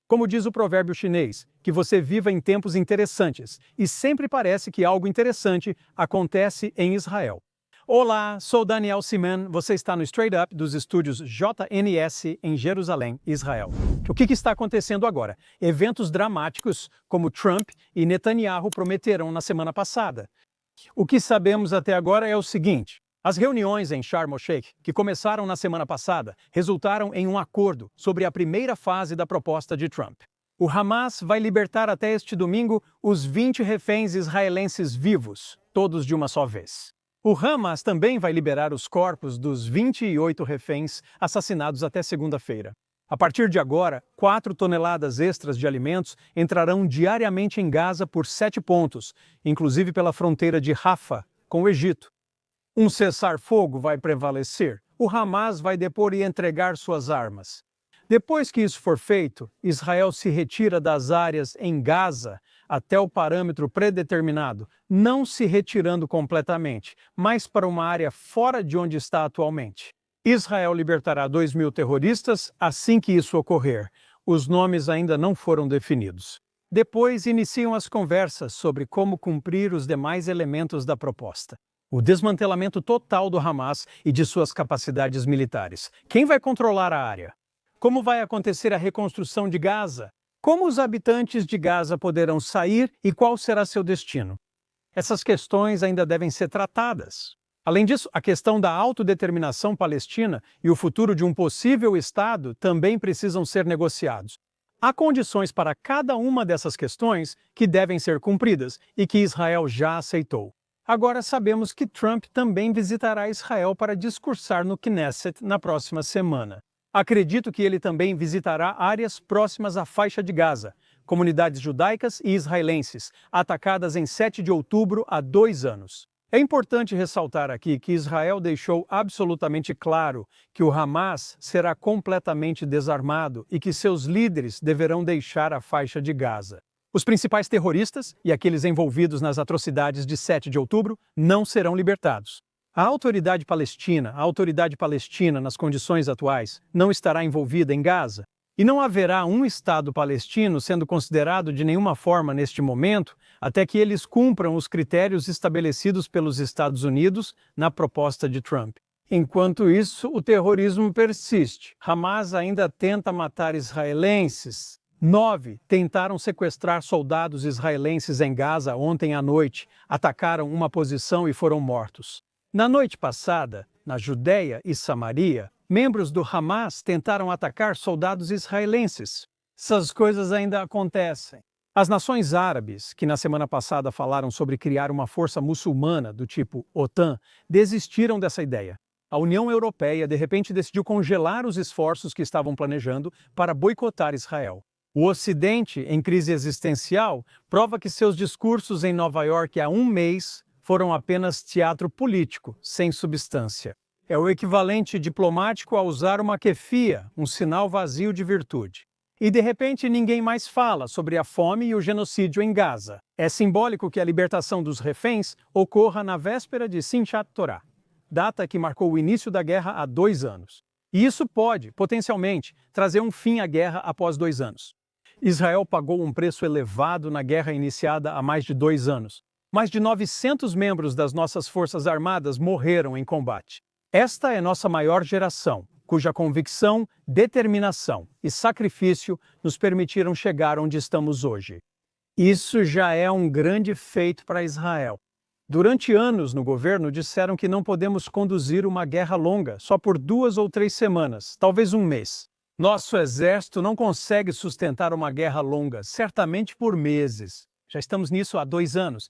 Como diz o provérbio chinês, que você viva em tempos interessantes, e sempre parece que algo interessante acontece em Israel. Olá, sou Daniel Siman, você está no Straight Up dos estúdios JNS em Jerusalém, Israel. O que está acontecendo agora? Eventos dramáticos como Trump e Netanyahu prometeram na semana passada. O que sabemos até agora é o seguinte: as reuniões em Sharm el-Sheikh, que começaram na semana passada, resultaram em um acordo sobre a primeira fase da proposta de Trump. O Hamas vai libertar até este domingo os 20 reféns israelenses vivos, todos de uma só vez. O Hamas também vai liberar os corpos dos 28 reféns assassinados até segunda-feira. A partir de agora, 4 toneladas extras de alimentos entrarão diariamente em Gaza por 7 pontos, inclusive pela fronteira de Rafah, com o Egito. Um cessar-fogo vai prevalecer. O Hamas vai depor e entregar suas armas. Depois que isso for feito, Israel se retira das áreas em Gaza até o parâmetro predeterminado, não se retirando completamente, mas para uma área fora de onde está atualmente. Israel libertará 2.000 terroristas assim que isso ocorrer. Os nomes ainda não foram definidos. Depois iniciam as conversas sobre como cumprir os demais elementos da proposta. O desmantelamento total do Hamas e de suas capacidades militares. Quem vai controlar a área? Como vai acontecer a reconstrução de Gaza? Como os habitantes de Gaza poderão sair e qual será seu destino? Essas questões ainda devem ser tratadas. Além disso, a questão da autodeterminação palestina e o futuro de um possível Estado também precisam ser negociados. Há condições para cada uma dessas questões que devem ser cumpridas e que Israel já aceitou. Agora sabemos que Trump também visitará Israel para discursar no Knesset na próxima semana. Acredito que ele também visitará áreas próximas à faixa de Gaza, comunidades judaicas e israelenses, atacadas em 7 de outubro há 2 anos. É importante ressaltar aqui que Israel deixou absolutamente claro que o Hamas será completamente desarmado e que seus líderes deverão deixar a faixa de Gaza. Os principais terroristas e aqueles envolvidos nas atrocidades de 7 de outubro não serão libertados. A autoridade palestina, nas condições atuais, não estará envolvida em Gaza, e não haverá um Estado palestino sendo considerado de nenhuma forma neste momento, até que eles cumpram os critérios estabelecidos pelos Estados Unidos na proposta de Trump. Enquanto isso, o terrorismo persiste. Hamas ainda tenta matar israelenses. 9 tentaram sequestrar soldados israelenses em Gaza ontem à noite, atacaram uma posição e foram mortos. Na noite passada, na Judéia e Samaria, membros do Hamas tentaram atacar soldados israelenses. Essas coisas ainda acontecem. As nações árabes, que na semana passada falaram sobre criar uma força muçulmana do tipo OTAN, desistiram dessa ideia. A União Europeia, de repente, decidiu congelar os esforços que estavam planejando para boicotar Israel. O Ocidente, em crise existencial, prova que seus discursos em Nova York há um mês foram apenas teatro político, sem substância. É o equivalente diplomático a usar uma kefia, um sinal vazio de virtude. E de repente ninguém mais fala sobre a fome e o genocídio em Gaza. É simbólico que a libertação dos reféns ocorra na véspera de Simchat Torah, data que marcou o início da guerra há 2 anos. E isso pode, potencialmente, trazer um fim à guerra após 2 anos. Israel pagou um preço elevado na guerra iniciada há mais de 2 anos. Mais de 900 membros das nossas Forças Armadas morreram em combate. Esta é nossa maior geração, cuja convicção, determinação e sacrifício nos permitiram chegar onde estamos hoje. Isso já é um grande feito para Israel. Durante anos no governo disseram que não podemos conduzir uma guerra longa, só por 2 ou 3 semanas, talvez um mês. Nosso exército não consegue sustentar uma guerra longa, certamente por meses. Já estamos nisso há 2 anos.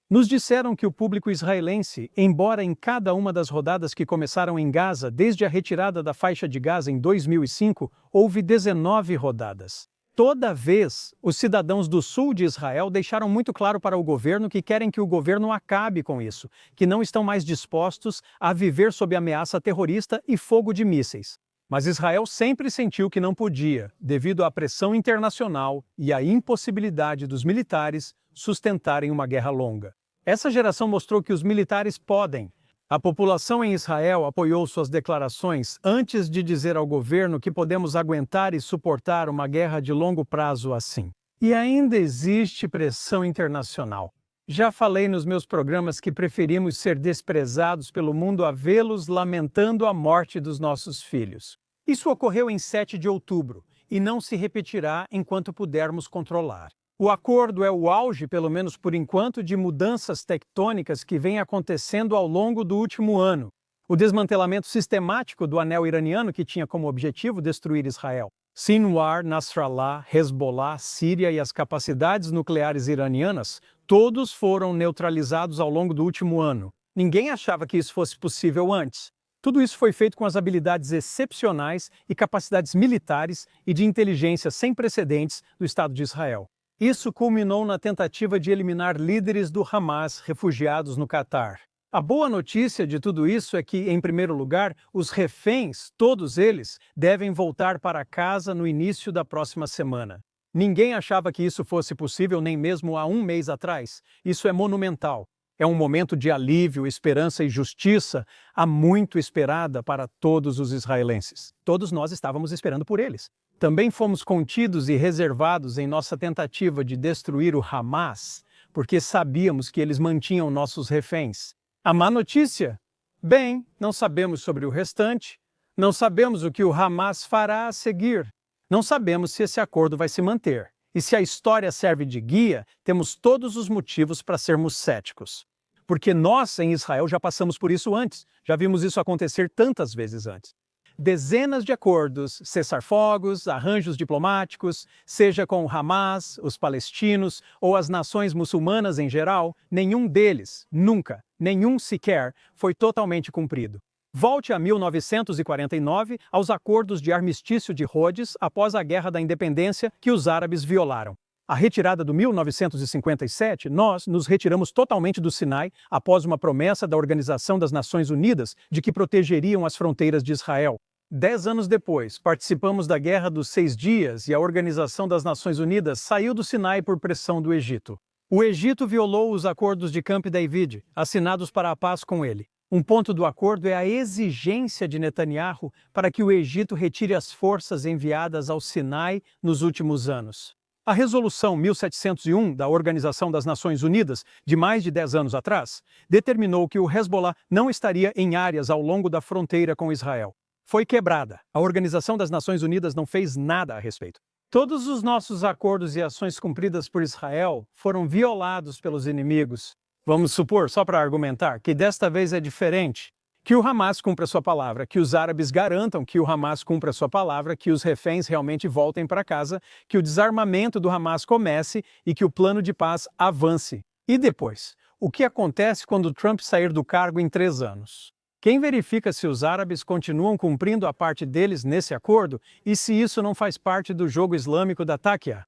Nos disseram que o público israelense, embora em cada uma das rodadas que começaram em Gaza desde a retirada da faixa de Gaza em 2005, houve 19 rodadas. Toda vez, os cidadãos do sul de Israel deixaram muito claro para o governo que querem que o governo acabe com isso, que não estão mais dispostos a viver sob ameaça terrorista e fogo de mísseis. Mas Israel sempre sentiu que não podia, devido à pressão internacional e à impossibilidade dos militares sustentarem uma guerra longa. Essa geração mostrou que os militares podem, A população em Israel apoiou suas declarações antes de dizer ao governo que podemos aguentar e suportar uma guerra de longo prazo assim. E ainda existe pressão internacional. Já falei nos meus programas que preferimos ser desprezados pelo mundo a vê-los lamentando a morte dos nossos filhos. Isso ocorreu em 7 de outubro e não se repetirá enquanto pudermos controlar. O acordo é o auge, pelo menos por enquanto, de mudanças tectônicas que vêm acontecendo ao longo do último ano. O desmantelamento sistemático do anel iraniano, que tinha como objetivo destruir Israel. Sinwar, Nasrallah, Hezbollah, Síria e as capacidades nucleares iranianas, todos foram neutralizados ao longo do último ano. Ninguém achava que isso fosse possível antes. Tudo isso foi feito com as habilidades excepcionais e capacidades militares e de inteligência sem precedentes do Estado de Israel. Isso culminou na tentativa de eliminar líderes do Hamas refugiados no Catar. A boa notícia de tudo isso é que, em primeiro lugar, os reféns, todos eles, devem voltar para casa no início da próxima semana. Ninguém achava que isso fosse possível nem mesmo há um mês atrás. Isso é monumental. É um momento de alívio, esperança e justiça há muito esperada para todos os israelenses. Todos nós estávamos esperando por eles. Também fomos contidos e reservados em nossa tentativa de destruir o Hamas, porque sabíamos que eles mantinham nossos reféns. A má notícia? Bem, não sabemos sobre o restante, não sabemos o que o Hamas fará a seguir, não sabemos se esse acordo vai se manter. E se a história serve de guia, temos todos os motivos para sermos céticos. Porque nós, em Israel, já passamos por isso antes, já vimos isso acontecer tantas vezes antes. Dezenas de acordos, cessar-fogos, arranjos diplomáticos, seja com o Hamas, os palestinos ou as nações muçulmanas em geral, nenhum deles, nunca, nenhum sequer, foi totalmente cumprido. Volte a 1949, aos acordos de armistício de Rhodes após a Guerra da Independência que os árabes violaram. A retirada do 1957, nós nos retiramos totalmente do Sinai após uma promessa da Organização das Nações Unidas de que protegeriam as fronteiras de Israel. 10 anos depois, participamos da Guerra dos 6 Dias e a Organização das Nações Unidas saiu do Sinai por pressão do Egito. O Egito violou os acordos de Camp David, assinados para a paz com ele. Um ponto do acordo é a exigência de Netanyahu para que o Egito retire as forças enviadas ao Sinai nos últimos anos. A Resolução 1701 da Organização das Nações Unidas, de mais de 10 anos atrás, determinou que o Hezbollah não estaria em áreas ao longo da fronteira com Israel. Foi quebrada. A Organização das Nações Unidas não fez nada a respeito. Todos os nossos acordos e ações cumpridas por Israel foram violados pelos inimigos. Vamos supor, só para argumentar, que desta vez é diferente. Que o Hamas cumpra sua palavra, que os árabes garantam que o Hamas cumpra sua palavra, que os reféns realmente voltem para casa, que o desarmamento do Hamas comece e que o plano de paz avance. E depois? O que acontece quando Trump sair do cargo em 3 anos? Quem verifica se os árabes continuam cumprindo a parte deles nesse acordo e se isso não faz parte do jogo islâmico da Taqiyya?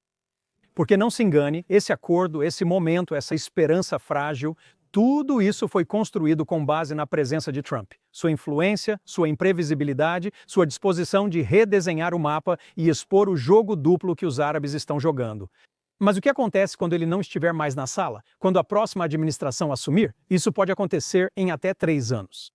Porque não se engane, esse acordo, esse momento, essa esperança frágil, tudo isso foi construído com base na presença de Trump, sua influência, sua imprevisibilidade, sua disposição de redesenhar o mapa e expor o jogo duplo que os árabes estão jogando. Mas o que acontece quando ele não estiver mais na sala? Quando a próxima administração assumir? Isso pode acontecer em até 3 anos.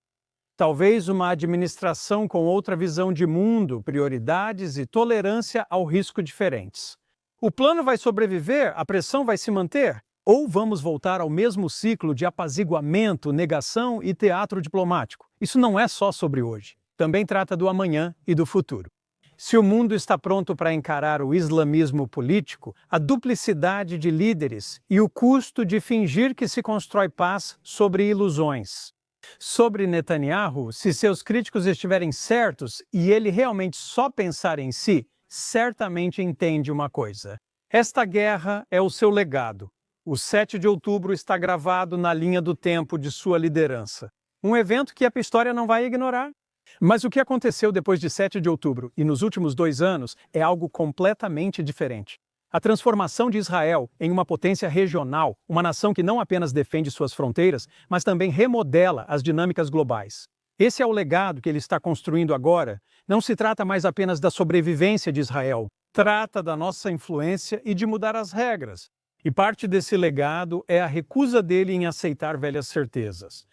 Talvez uma administração com outra visão de mundo, prioridades e tolerância ao risco diferentes. O plano vai sobreviver? A pressão vai se manter? Ou vamos voltar ao mesmo ciclo de apaziguamento, negação e teatro diplomático? Isso não é só sobre hoje. Também trata do amanhã e do futuro. Se o mundo está pronto para encarar o islamismo político, a duplicidade de líderes e o custo de fingir que se constrói paz sobre ilusões. Sobre Netanyahu, se seus críticos estiverem certos e ele realmente só pensar em si, certamente entende uma coisa. Esta guerra é o seu legado. O 7 de outubro está gravado na linha do tempo de sua liderança. Um evento que a história não vai ignorar. Mas o que aconteceu depois de 7 de outubro e nos últimos 2 anos é algo completamente diferente. A transformação de Israel em uma potência regional, uma nação que não apenas defende suas fronteiras, mas também remodela as dinâmicas globais. Esse é o legado que ele está construindo agora. Não se trata mais apenas da sobrevivência de Israel. Trata da nossa influência e de mudar as regras. E parte desse legado é a recusa dele em aceitar velhas certezas.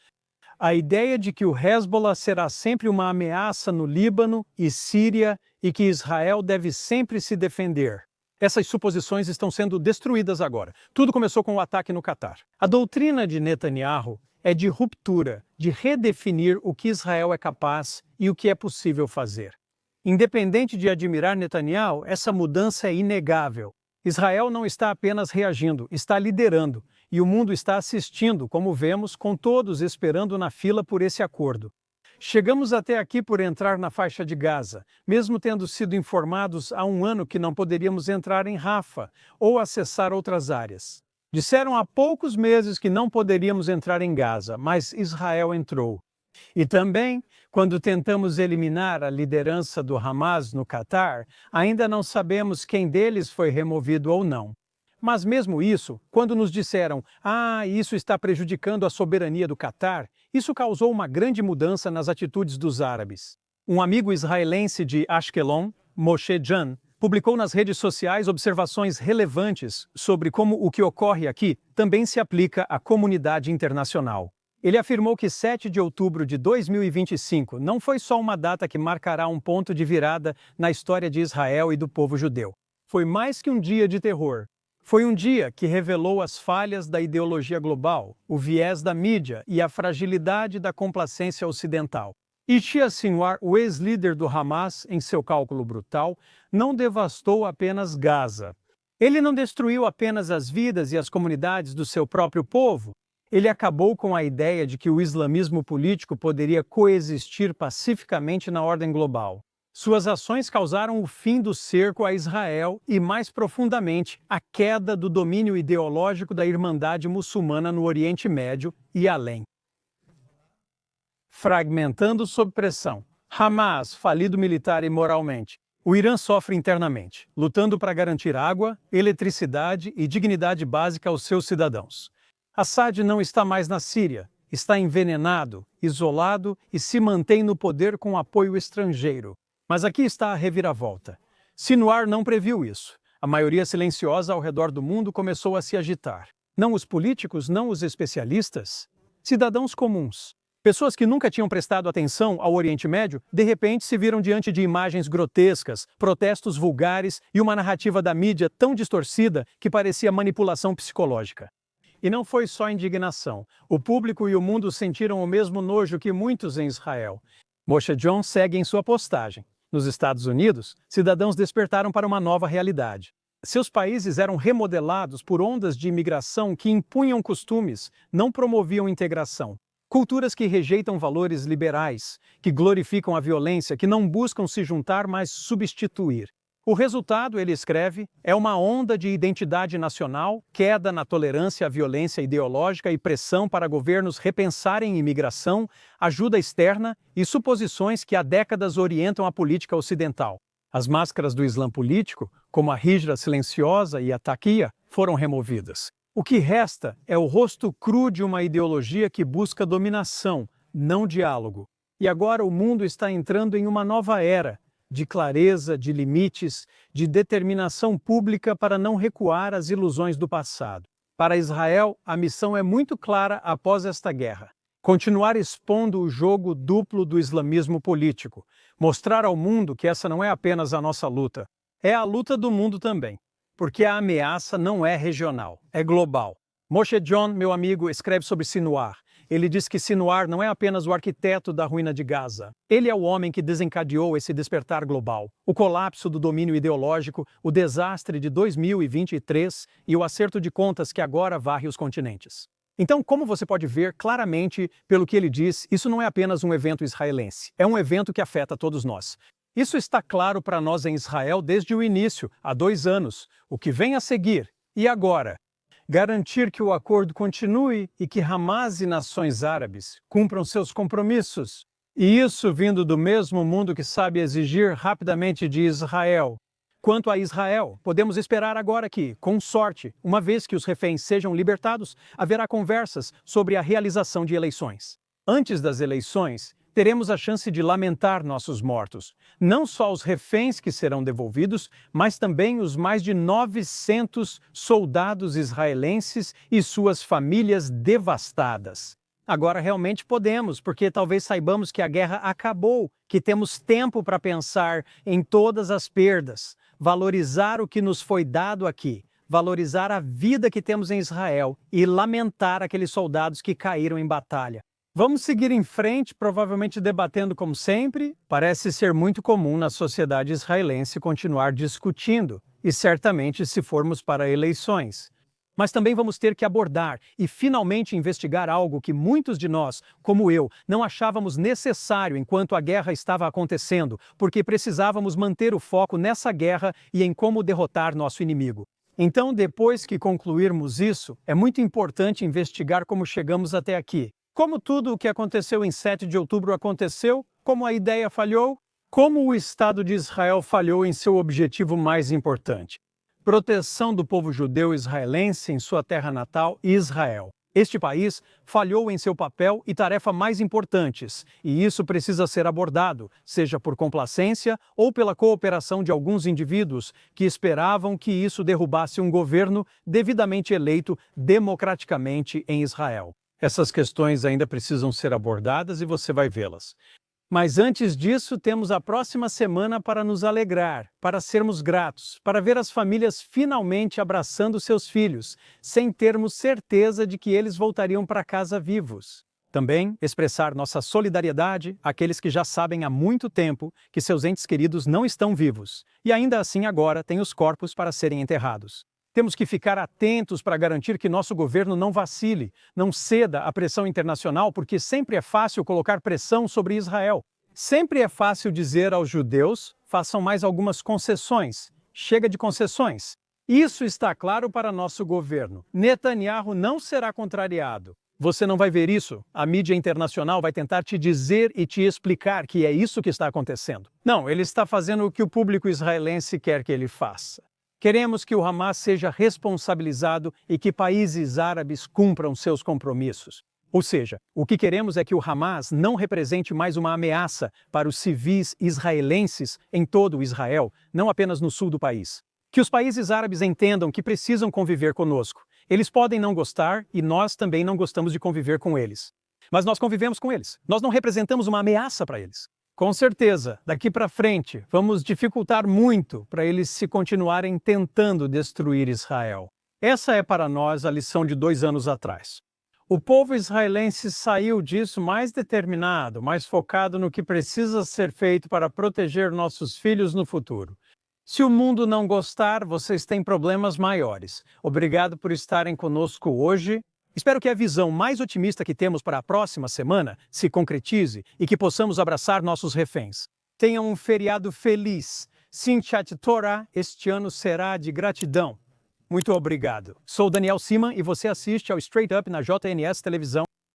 A ideia de que o Hezbollah será sempre uma ameaça no Líbano e Síria e que Israel deve sempre se defender. Essas suposições estão sendo destruídas agora. Tudo começou com o ataque no Catar. A doutrina de Netanyahu é de ruptura, de redefinir o que Israel é capaz e o que é possível fazer. Independente de admirar Netanyahu, essa mudança é inegável. Israel não está apenas reagindo, está liderando, e o mundo está assistindo, como vemos, com todos esperando na fila por esse acordo. Chegamos até aqui por entrar na faixa de Gaza, mesmo tendo sido informados há um ano que não poderíamos entrar em Rafah ou acessar outras áreas. Disseram há poucos meses que não poderíamos entrar em Gaza, mas Israel entrou. E também, quando tentamos eliminar a liderança do Hamas no Catar, ainda não sabemos quem deles foi removido ou não. Mas mesmo isso, quando nos disseram, isso está prejudicando a soberania do Catar, isso causou uma grande mudança nas atitudes dos árabes. Um amigo israelense de Ashkelon, Moshe Jan, publicou nas redes sociais observações relevantes sobre como o que ocorre aqui também se aplica à comunidade internacional. Ele afirmou que 7 de outubro de 2025 não foi só uma data que marcará um ponto de virada na história de Israel e do povo judeu. Foi mais que um dia de terror. Foi um dia que revelou as falhas da ideologia global, o viés da mídia e a fragilidade da complacência ocidental. Yahya Sinwar, o ex-líder do Hamas, em seu cálculo brutal, não devastou apenas Gaza. Ele não destruiu apenas as vidas e as comunidades do seu próprio povo. Ele acabou com a ideia de que o islamismo político poderia coexistir pacificamente na ordem global. Suas ações causaram o fim do cerco a Israel e, mais profundamente, a queda do domínio ideológico da Irmandade Muçulmana no Oriente Médio e além. Fragmentando sob pressão. Hamas, falido militar e moralmente. O Irã sofre internamente, lutando para garantir água, eletricidade e dignidade básica aos seus cidadãos. Assad não está mais na Síria, está envenenado, isolado e se mantém no poder com apoio estrangeiro. Mas aqui está a reviravolta. Sinwar não previu isso. A maioria silenciosa ao redor do mundo começou a se agitar. Não os políticos, não os especialistas. Cidadãos comuns. Pessoas que nunca tinham prestado atenção ao Oriente Médio, de repente se viram diante de imagens grotescas, protestos vulgares e uma narrativa da mídia tão distorcida que parecia manipulação psicológica. E não foi só indignação. O público e o mundo sentiram o mesmo nojo que muitos em Israel. Moshe Jon segue em sua postagem. Nos Estados Unidos, cidadãos despertaram para uma nova realidade. Seus países eram remodelados por ondas de imigração que impunham costumes, não promoviam integração. Culturas que rejeitam valores liberais, que glorificam a violência, que não buscam se juntar, mas substituir. O resultado, ele escreve, é uma onda de identidade nacional, queda na tolerância à violência ideológica e pressão para governos repensarem imigração, ajuda externa e suposições que há décadas orientam a política ocidental. As máscaras do Islã político, como a hijra silenciosa e a taqiyya, foram removidas. O que resta é o rosto cru de uma ideologia que busca dominação, não diálogo. E agora o mundo está entrando em uma nova era, de clareza, de limites, de determinação pública para não recuar às ilusões do passado. Para Israel, a missão é muito clara após esta guerra. Continuar expondo o jogo duplo do islamismo político. Mostrar ao mundo que essa não é apenas a nossa luta, é a luta do mundo também. Porque a ameaça não é regional, é global. Moshe Jon, meu amigo, escreve sobre Sinwar. Ele diz que Sinwar não é apenas o arquiteto da ruína de Gaza. Ele é o homem que desencadeou esse despertar global, o colapso do domínio ideológico, o desastre de 2023 e o acerto de contas que agora varre os continentes. Então, como você pode ver claramente pelo que ele diz, isso não é apenas um evento israelense, é um evento que afeta todos nós. Isso está claro para nós em Israel desde o início, há 2 anos. O que vem a seguir, e agora? Garantir que o acordo continue e que Hamas e nações árabes cumpram seus compromissos. E isso vindo do mesmo mundo que sabe exigir rapidamente de Israel. Quanto a Israel, podemos esperar agora que, com sorte, uma vez que os reféns sejam libertados, haverá conversas sobre a realização de eleições. Antes das eleições, teremos a chance de lamentar nossos mortos. Não só os reféns que serão devolvidos, mas também os mais de 900 soldados israelenses e suas famílias devastadas. Agora realmente podemos, porque talvez saibamos que a guerra acabou, que temos tempo para pensar em todas as perdas, valorizar o que nos foi dado aqui, valorizar a vida que temos em Israel e lamentar aqueles soldados que caíram em batalha. Vamos seguir em frente, provavelmente debatendo como sempre. Parece ser muito comum na sociedade israelense continuar discutindo, e certamente se formos para eleições. Mas também vamos ter que abordar e finalmente investigar algo que muitos de nós, como eu, não achávamos necessário enquanto a guerra estava acontecendo, porque precisávamos manter o foco nessa guerra e em como derrotar nosso inimigo. Então, depois que concluirmos isso, é muito importante investigar como chegamos até aqui. Como tudo o que aconteceu em 7 de outubro aconteceu, como a ideia falhou, como o Estado de Israel falhou em seu objetivo mais importante: proteção do povo judeu israelense em sua terra natal, Israel. Este país falhou em seu papel e tarefa mais importantes, e isso precisa ser abordado, seja por complacência ou pela cooperação de alguns indivíduos que esperavam que isso derrubasse um governo devidamente eleito democraticamente em Israel. Essas questões ainda precisam ser abordadas e você vai vê-las. Mas antes disso, temos a próxima semana para nos alegrar, para sermos gratos, para ver as famílias finalmente abraçando seus filhos, sem termos certeza de que eles voltariam para casa vivos. Também expressar nossa solidariedade àqueles que já sabem há muito tempo que seus entes queridos não estão vivos, e ainda assim agora têm os corpos para serem enterrados. Temos que ficar atentos para garantir que nosso governo não vacile, não ceda à pressão internacional, porque sempre é fácil colocar pressão sobre Israel. Sempre é fácil dizer aos judeus: façam mais algumas concessões. Chega de concessões. Isso está claro para nosso governo. Netanyahu não será contrariado. Você não vai ver isso. A mídia internacional vai tentar te dizer e te explicar que é isso que está acontecendo. Não, ele está fazendo o que o público israelense quer que ele faça. Queremos que o Hamas seja responsabilizado e que países árabes cumpram seus compromissos. Ou seja, o que queremos é que o Hamas não represente mais uma ameaça para os civis israelenses em todo o Israel, não apenas no sul do país. Que os países árabes entendam que precisam conviver conosco. Eles podem não gostar e nós também não gostamos de conviver com eles. Mas nós convivemos com eles. Nós não representamos uma ameaça para eles. Com certeza, daqui para frente, vamos dificultar muito para eles se continuarem tentando destruir Israel. Essa é para nós a lição de 2 anos atrás. O povo israelense saiu disso mais determinado, mais focado no que precisa ser feito para proteger nossos filhos no futuro. Se o mundo não gostar, vocês têm problemas maiores. Obrigado por estarem conosco hoje. Espero que a visão mais otimista que temos para a próxima semana se concretize e que possamos abraçar nossos reféns. Tenham um feriado feliz. Simchat Torah este ano será de gratidão. Muito obrigado. Sou Daniel Siman e você assiste ao Straight Up na JNS Televisão.